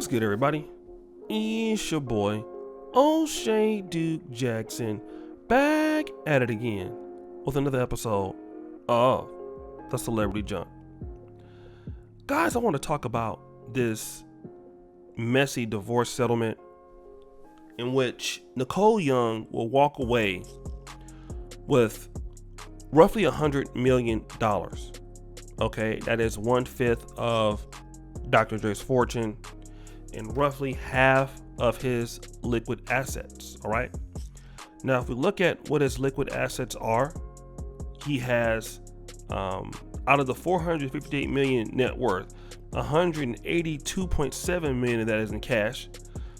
What's good, everybody? It's your boy, O'Shea Duke Jackson, back at it again with another episode of The Celebrity Jump. Guys, I want to talk about this messy divorce settlement in which Nicole Young will walk away with roughly $100 million. Okay, that is 1/5 of Dr. Dre's fortune and roughly half of his liquid assets. All right. Now, if we look at what his liquid assets are, he has, out of the $458 million net worth, $182.7 million of that is in cash,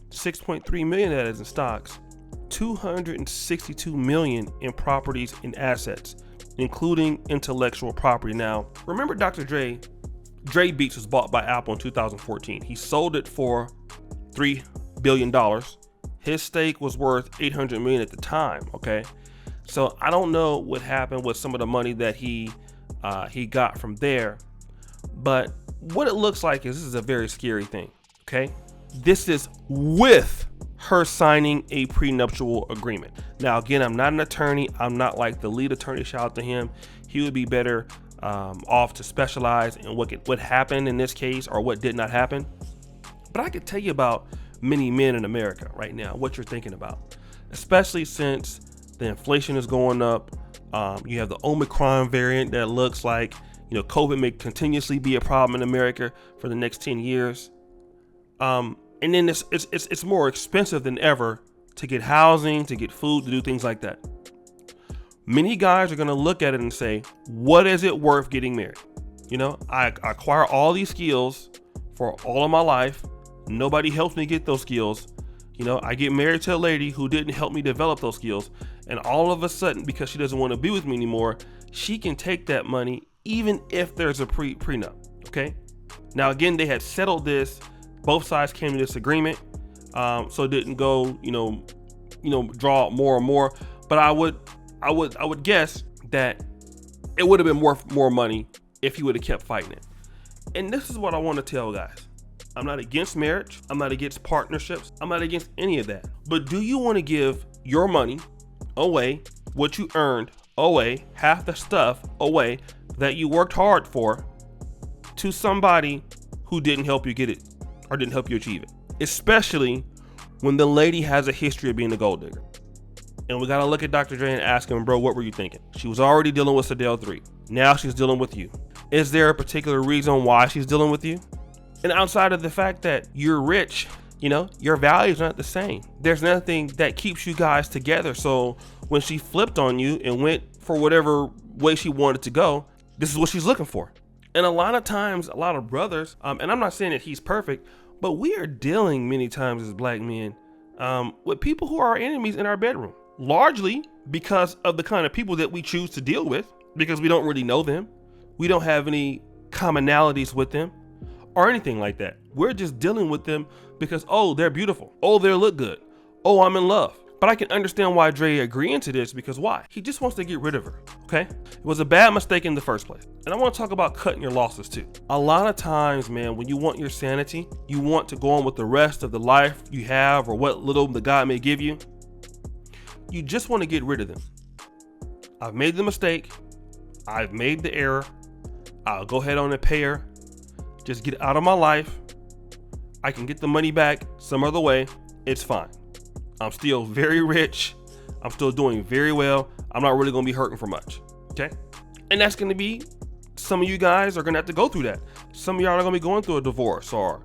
$6.3 million of that is in stocks, $262 million in properties and assets, including intellectual property. Now, remember Dr. Dre Beats was bought by Apple in 2014. He sold it for $3 billion. His stake was worth $800 million at the time. Okay. So I don't know what happened with some of the money that he got from there, but what it looks like is this is a very scary thing. Okay. This is with her signing a prenuptial agreement. Now, again, I'm not an attorney. I'm not like the lead attorney. Shout out to him. He would be better off to specialize in what happened in this case or what did not happen. But I could tell you about many men in America right now, what you're thinking about, especially since the inflation is going up. You have the Omicron variant that looks like, COVID may continuously be a problem in America for the next 10 years. And then it's more expensive than ever to get housing, to get food, to do things like that. Many guys are going to look at it and say, what is it worth getting married? I acquire all these skills for all of my life. Nobody helps me get those skills. I get married to a lady who didn't help me develop those skills. And all of a sudden, because she doesn't want to be with me anymore, she can take that money even if there's a prenup. Okay. Now, again, they had settled this. Both sides came to this agreement. So it didn't go, draw more and more. But I would guess that it would have been worth more money if he would have kept fighting it. And this is what I want to tell guys. I'm not against marriage. I'm not against partnerships. I'm not against any of that. But do you want to give your money away, what you earned away, half the stuff away that you worked hard for, to somebody who didn't help you get it or didn't help you achieve it? Especially when the lady has a history of being a gold digger. And we got to look at Dr. Dre and ask him, bro, what were you thinking? She was already dealing with Sadell 3. Now she's dealing with you. Is there a particular reason why she's dealing with you? And outside of the fact that you're rich, your values aren't the same. There's nothing that keeps you guys together. So when she flipped on you and went for whatever way she wanted to go, this is what she's looking for. And a lot of times, a lot of brothers, and I'm not saying that he's perfect, but we are dealing many times as black men with people who are our enemies in our bedroom. Largely because of the kind of people that we choose to deal with, because we don't really know them. We don't have any commonalities with them or anything like that. We're just dealing with them because, oh, they're beautiful. Oh, they look good. Oh, I'm in love. But I can understand why Dre agreeing to this, because why? He just wants to get rid of her, okay? It was a bad mistake in the first place. And I want to talk about cutting your losses too. A lot of times, man, when you want your sanity, you want to go on with the rest of the life you have or what little the God may give you. You just want to get rid of them. I've made the mistake. I've made the error. I'll go ahead on and pay her. Just get out of my life. I can get the money back some other way. It's fine. I'm still very rich. I'm still doing very well. I'm not really going to be hurting for much. Okay. And that's going to be, some of you guys are going to have to go through that. Some of y'all are going to be going through a divorce or,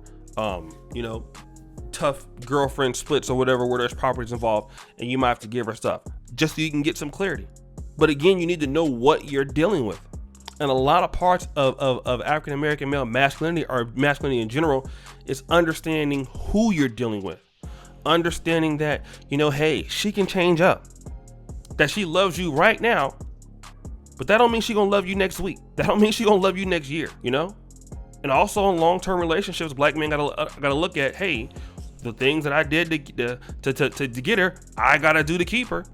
tough girlfriend splits or whatever, where there's properties involved, and you might have to give her stuff just so you can get some clarity. But again, you need to know what you're dealing with. And a lot of parts of African American male masculinity or masculinity in general is understanding who you're dealing with. Understanding that, hey, she can change up. That she loves you right now, but that don't mean she gonna love you next week. That don't mean she gonna love you next year, And also in long-term relationships, black men gotta look at, hey, the things that I did to get her, I gotta do to keep her.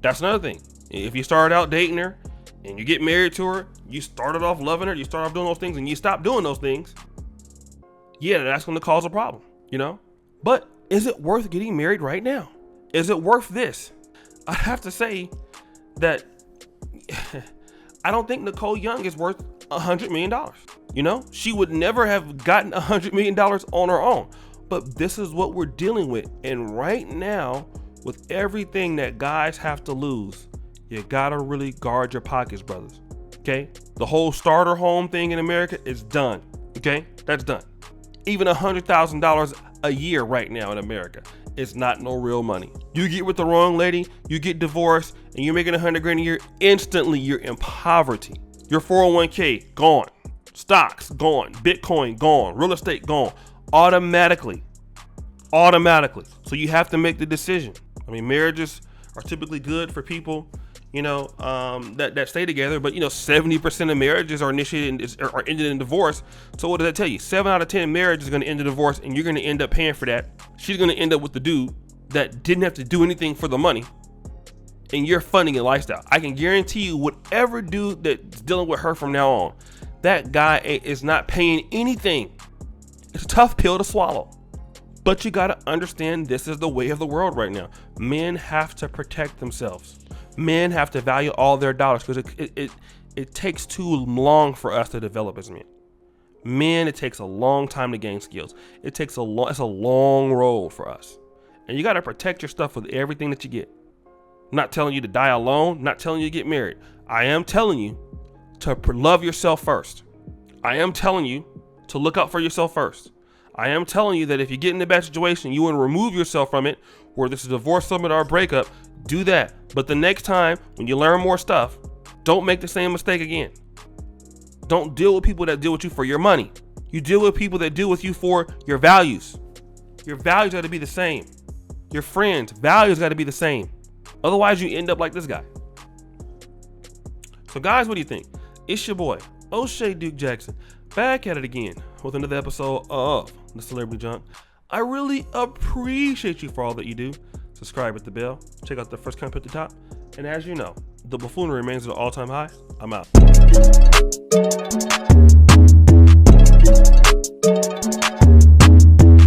That's another thing. If you started out dating her and you get married to her, you started off loving her, you start off doing those things, and you stop doing those things, yeah, that's going to cause a problem, you know? But is it worth getting married right now? Is it worth this? I have to say that I don't think Nicole Young is worth $100 million. You know, she would never have gotten $100 million on her own. But this is what we're dealing with. And right now, with everything that guys have to lose, you gotta really guard your pockets, brothers. Okay? The whole starter home thing in America is done. Okay? That's done. Even $100,000 a year right now in America is not no real money. You get with the wrong lady, you get divorced, and you're making $100,000 a year, instantly you're in poverty. Your 401k, gone. Stocks, gone. Bitcoin, gone. Real estate, gone. Automatically. So you have to make the decision. I mean, marriages are typically good for people, you know, that stay together, but 70% of marriages are are ended in divorce. So what does that tell you? 7 out of 10 marriages are going to end in divorce, and you're going to end up paying for that. She's going to end up with the dude that didn't have to do anything for the money, and you're funding a lifestyle. I can guarantee you, whatever dude that's dealing with her from now on, that guy is not paying anything. It's a tough pill to swallow. But you got to understand, this is the way of the world right now. Men have to protect themselves. Men have to value all their dollars, because it takes too long for us to develop as men. Men, it takes a long time to gain skills. It's a long road for us. And you got to protect your stuff with everything that you get. I'm not telling you to die alone, not telling you to get married. I am telling you to love yourself first. I am telling you to look out for yourself first. I am telling you that if you get in a bad situation, you want to remove yourself from it, whether it's a divorce settlement or a breakup, do that. But the next time, when you learn more stuff, don't make the same mistake again. Don't deal with people that deal with you for your money. You deal with people that deal with you for your values. Your values got to be the same. Your friends' values got to be the same. Otherwise, you end up like this guy. So guys, what do you think? It's your boy, O'Shea Duke Jackson, back at it again with another episode of The Celebrity Junk. I really appreciate you for all that you do. Subscribe with the bell. Check out the first comment at the top. And as you know, the buffoonery remains at an all-time high. I'm out.